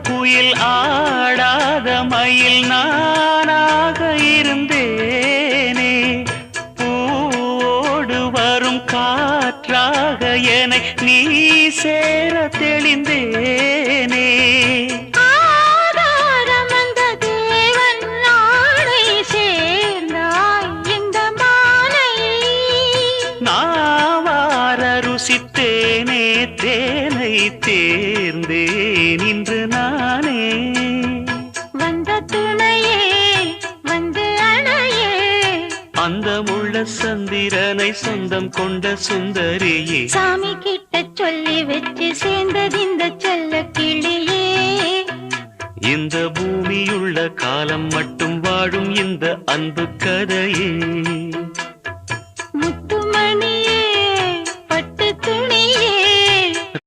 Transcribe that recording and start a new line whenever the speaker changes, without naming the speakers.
குயில் ஆடாத மயில் நானாக இருந்தேனே பூவோடு வரும் காற்றாக என்னை நீ சேர தெளிந்தேனே ருசித்தேனே தேனை தேர்ந்தேன் இன்று நானே
வந்த துணையே வந்து அணையே
அந்த முள்ள சந்திரனை சொந்தம் கொண்ட சுந்தரியே
சாமி கிட்ட சொல்லி வச்சு சேர்ந்தது இந்த செல்ல கிளியே
இந்த பூமியுள்ள காலம் மட்டும் வாழும் இந்த அன்பு கதையே